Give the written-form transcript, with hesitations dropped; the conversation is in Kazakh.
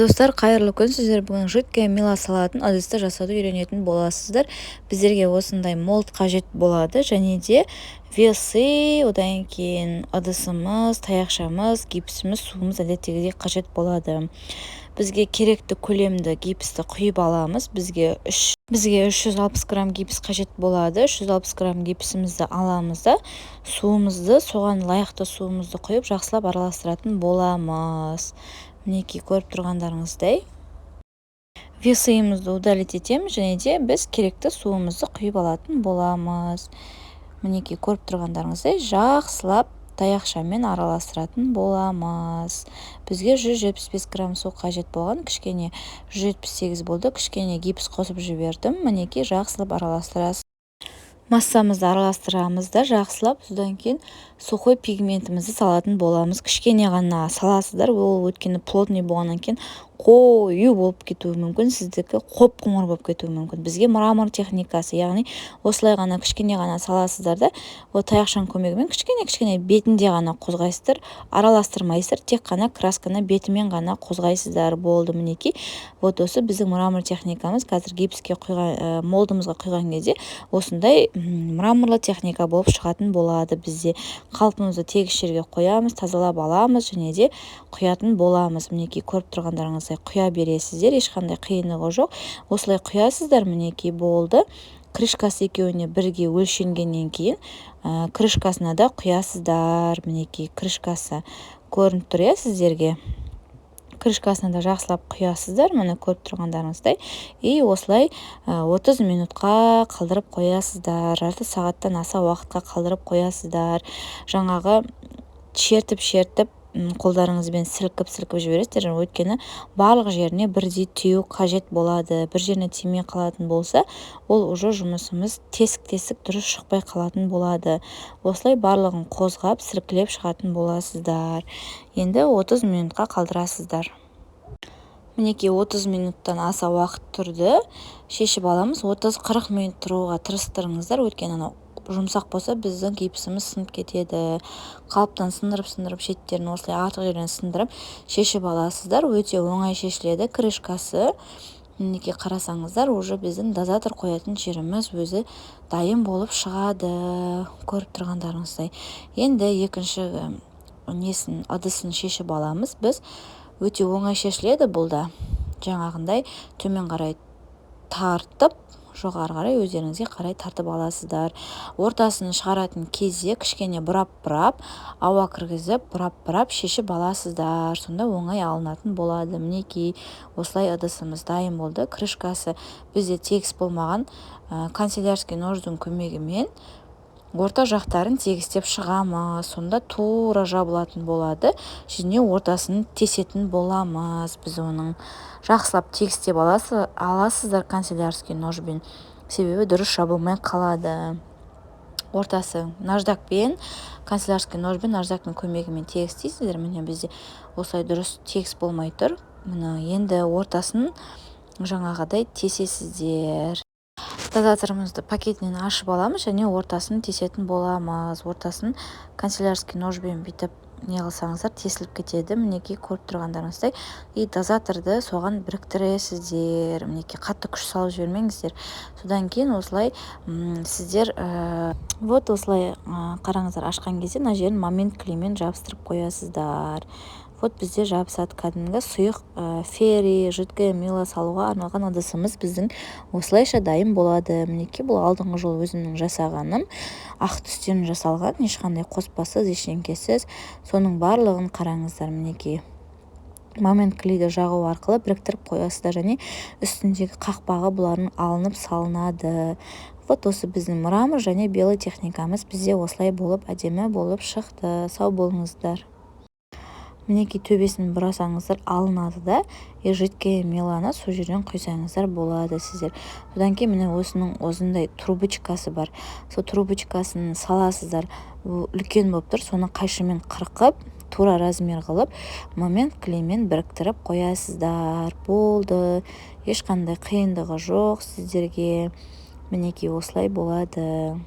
Достар, қайырлы күн. Сіздер бүгін жидкое мыло салатын ыдысты жасауды үйренетін боласыздар. Біздерге осындай молд қажет болады, және де весы, одан кейін ыдысымыз, таяқшамыз, гипсіміз, суымыз әдеттегідей қажет болады. Бізге керекті көлемді гипсті құйып аламыз. Бізге 360 грамм гипс қажет болады. 360 грамм гипсімізді аламыз да суымызды, соған лайықты суымызды құйып жақсылап араластыратын боламыз. Мінекей, көріп тұрғандарыңыздай весыйымызды удалить етеміз, және де біз керекті суымызды құйып алатын боламыз. Мінекей, көріп тұрғандарыңыздай жақсылап таяқшамен араластыратын боламыз. Бізге 175 грамм су қажет болған, кішкене 178 болды, кішкене гипс қосып жібердім. Мінекей, жақсылап араластырасыз. Массамызды араластырамыз да жақсылап, содан кейін сухой пигментімізді салатын боламыз. Кішкене ғана саласыздар, ол өткені плотный болғаннан кейін қою болып кетуі мүмкін, сіздікі қоп-қоңыр болып кетуі мүмкін. Бізге мрамор техникасы, яғни осылай ғана кішкене ғана саласыздар да, ол таяқшаның көмегімен кішкене бетінде ғана қозғайсыздар, араластырмайсыздар, тек қана красканы бетімен ғана қозғайсыздар. Болды, мінекей. Вот осы біздің мрамор техникамыз. Қазір гипске құйған, молдымызға құйған кезде осындай мраморлы техника болып шығатын болады. Бізде қалпымызды тегіс жерге қоямыз, тазалап аламыз, және де құятын боламыз. Мінекей, көріп тұрғандарыңыздай құя бересіздер, ешқандай қиындығы жоқ. Осылай құясыздар, мінекей, болды. Крышкасы екеуіне бірге өлшенгеннен кейін крышкасына да құясыздар. Мінекей, крышкасы көрініп тұр, сіздерге. Крышкасына да жақсылап құясыздар, мұны көріп тұрғандарыңыздай. И осылай 30 минутқа қалдырып қоясыздар. Жарты сағаттан аса уақытқа қалдырып қоясыздар. Жаңағы шертіп қолдарыңызбен сілкіп жібересіздер, өйткені барлық жеріне бірдей тию қажет болады. Бір жеріне тимей қалатын болса, ол уже жұмысымыз тесік дұрыс шықпай қалатын болады. Осылай барлығын қозғап, сілкілеп шығатын боласыздар. Енді 30 минутқа қалдырасыздар. Мінекей, 30 минуттан аса уақыт тұрды. Шешіп аламыз. 30-40 минут тұруға тырыстырыңыздар, өйткені жұмсақ болса біздің гипсіміз сынып кетеді. Қалыптан сындырып, шеттерін осылай артық жерден сындырып шешіп аласыздар. Өте оңай шешіледі. Крышкасы, мінекей, қарасаңыздар, уже біздің дозатор қоятын жеріміз өзі дайын болып шығады. Көріп тұрғандарыңыздай. Енді екінші ыдысын шешіп аламыз. Біз өте оңай шешіледі бұл да. Жаңағындай төмен қарай тартып, жоғары қарай өздеріңізге қарай тартып аласыздар. Ортасын шығаратын кезде кішкене бұрап, ауа кіргізіп, бұрап шешіп аласыздар. Сонда оңай алынатын болады. Мінекей, осылай ыдысымыз дайын болды. Крышкасы бізде тегіс болмаған, канцелярский нождың көмегімен орта жақтарын тегістеп шығамыз. Сонда тура жабылатын болады. Және ортасын тесетін боламыз. Біз оның жақсылап тегістеп аласыздар канцелярский ножбен. Себебі дұрыс жабылмай қалады. Ортасы наждакпен, канцелярский ножбен, наждактың көмегімен тегістейсіздер. Міне бізде осылай дұрыс тегіс болмай тұр. Енді ортасын жаңағыдай тесесіздер. Дозаторымызды пакетінен ашып аламыз, және ортасын тесетін боламыз. Ортасын канцелярский ножбен бүйтіп неғылсаңыздар тесіліп кетеді. Мінекей, көріп тұрғандарыңыздай. И дозаторды соған біріктіресіздер. Мінекей, қатты күш салып жібермеңіздер. Содан кейін осылай сіздер вот осылай қараңыздар, ашқан кезде мына жерін момент клеймен жабыстырып қоясыздар. Вот бізде жабысады кәдімгі сұйық ферри, жидкое мыло салуға арналған ыдысымыз біздің осылайша дайын болады. Мінекей, бұл алдыңғы жол өзімнің жасағаным. Ақ түстен жасалған, ешқандай қоспасыз, ештеңкесіз. Соның барлығын қараңыздар. Мінекей, момент клейді жағу арқылы біріктіріп қоясыздар, және үстіндегі қақпағы бұлардың алынып салынады. Вот осы біздің мрамор және белый техникамыз бізде осылай болып, әдемі болып шықты. Сау болыңыздар. Мінекей, төбесін бұрасаңыздар алынады да, жидкое мылоны сол жерден құйсаңыздар болады сіздер. Содан кейін міне осының осындай трубочкасы бар. Сол трубочкасын саласыздар, үлкен болып тұр, соны қайшымен қырқып, тура размер қылып, момент клеймен біріктіріп қоясыздар. Болды. Ешқандай қиындығы жоқ сіздерге. Мінекей, осылай болады.